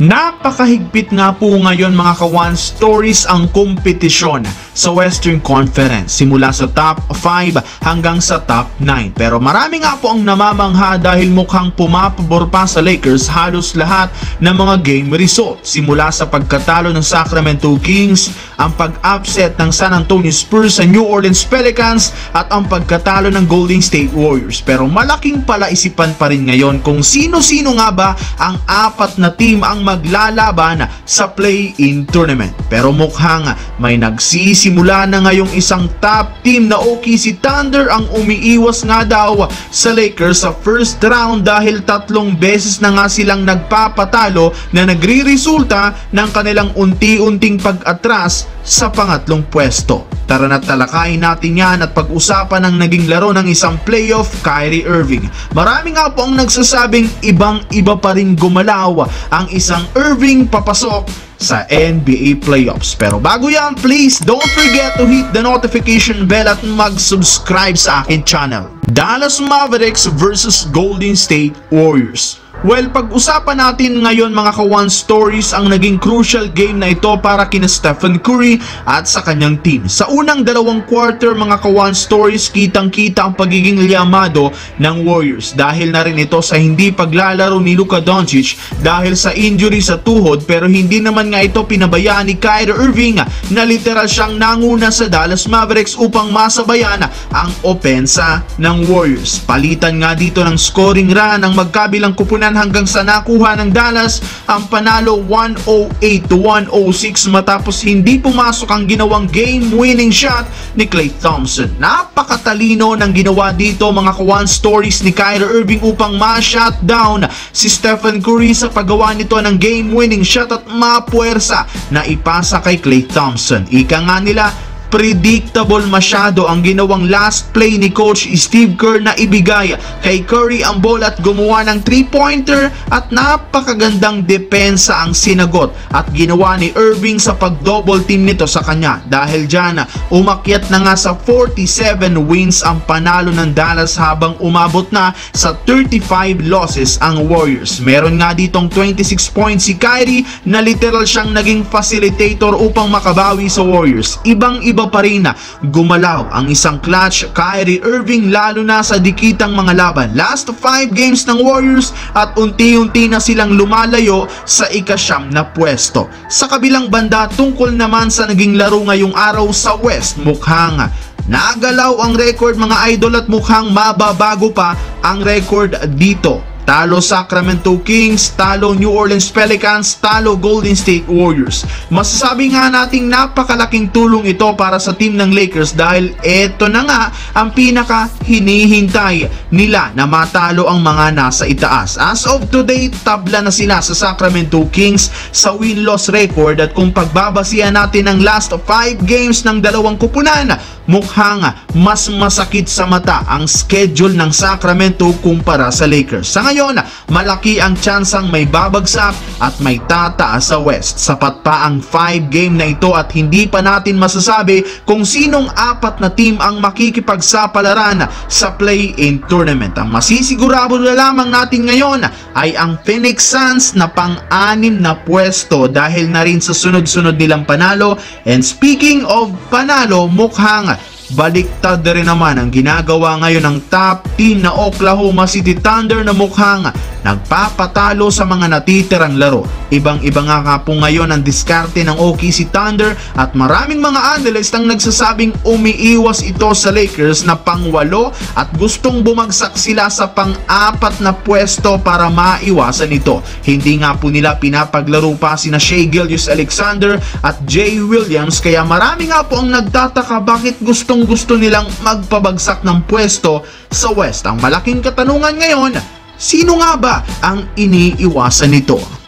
Napakahigpit nga po ngayon mga ka-One Stories ang kompetisyon sa Western Conference simula sa top 5 hanggang sa top 9. Pero marami nga po ang namamangha dahil mukhang pumapabor pa sa Lakers halos lahat ng mga game result. Simula sa pagkatalo ng Sacramento Kings, ang pag-upset ng San Antonio Spurs sa New Orleans Pelicans at ang pagkatalo ng Golden State Warriors. Pero malaking palaisipan pa rin ngayon kung sino-sino nga ba ang apat na team ang maglalaban sa play-in tournament. Pero mukhang may nagsisimula na ngayong isang top team na OKC Thunder ang umiiwas nga daw sa Lakers sa first round dahil 3 beses na nga silang nagpapatalo na nagre-resulta ng kanilang unti-unting pag-atras sa pangatlong pwesto. Tara na talakayin natin yan at pag-usapan ang naging laro ng isang playoff Kyrie Irving. Marami nga po ang nagsasabing ibang-iba pa rin gumalaw ang isang Irving papasok sa NBA playoffs. Pero bago yan, please don't forget to hit the notification bell at mag-subscribe sa akin channel. Dallas Mavericks versus Golden State Warriors. Well, pag-usapan natin ngayon mga ka-One Stories ang naging crucial game na ito para kina Stephen Curry at sa kanyang team. Sa unang dalawang quarter mga ka-One Stories, kitang-kita ang pagiging liamado ng Warriors dahil na rin ito sa hindi paglalaro ni Luka Doncic dahil sa injury sa tuhod, pero hindi naman nga ito pinabayaan ni Kyrie Irving na literal siyang nanguna sa Dallas Mavericks upang masabayan ang opensa ng Warriors. Palitan nga dito ng scoring run ang magkabilang kupunan hanggang sa nakuha ng Dallas ang panalo 108-106 matapos hindi pumasok ang ginawang game-winning shot ni Klay Thompson. Napakatalino ng ginawa dito mga ka-One Stories ni Kyrie Irving upang ma-shutdown si Stephen Curry sa paggawa nito ng game-winning shot at mapuwersa na ipasa kay Klay Thompson. Ika nga nila, predictable masyado ang ginawang last play ni Coach Steve Kerr na ibigay kay Curry ang bola at gumawa ng 3-pointer at napakagandang depensa ang sinagot at ginawa ni Irving sa pag-double team nito sa kanya. Dahil dyan, umakyat na nga sa 47 wins ang panalo ng Dallas habang umabot na sa 35 losses ang Warriors. Meron nga ditong 26 points si Kyrie na literal siyang naging facilitator upang makabawi sa Warriors. Ibang-iba pa rin gumalaw ang isang clutch Kyrie Irving lalo na sa dikitang mga laban. Last 5 games ng Warriors at unti-unti na silang lumalayo sa ika-9 na pwesto. Sa kabilang banda, tungkol naman sa naging laro ngayong araw sa West, mukhang nagalaw ang record mga idol at mukhang mababago pa ang record dito. Talo Sacramento Kings, talo New Orleans Pelicans, talo Golden State Warriors. Masasabi nga nating napakalaking tulong ito para sa team ng Lakers dahil eto na nga ang pinaka hinihintay nila na matalo ang mga nasa itaas. As of today, tabla na sila sa Sacramento Kings sa win-loss record at kung pagbabasihan natin ang last 5 games ng dalawang kupunan, mukhang mas masakit sa mata ang schedule ng Sacramento kumpara sa Lakers. Sa ngayon, malaki ang tsansang may babagsak at may tataas sa West. Sapat pa ang 5 game na ito at hindi pa natin masasabi kung sinong apat na team ang makikipagsapalaran sa play-in tournament. Ang masisigurado na lamang natin ngayon ay ang Phoenix Suns na pang-6 na pwesto dahil na rin sa sunod-sunod nilang panalo. And speaking of panalo, mukhang baliktad rin naman ang ginagawa ngayon ng top team na Oklahoma City Thunder na mukhang nagpapatalo sa mga natitirang laro. Ibang-iba nga po ngayon ang diskarte ng OKC Thunder at maraming mga analyst ang nagsasabing umiiwas ito sa Lakers na pang-8 at gustong bumagsak sila sa pang-4 na pwesto para maiwasan ito. Hindi nga po nila pinapaglaro pa sina Shai Gilgeous-Alexander at Jay Williams kaya marami nga po ang nagtataka bakit gusto nilang magpabagsak ng pwesto sa West. Ang malaking katanungan ngayon, sino nga ba ang iniiwasan nito?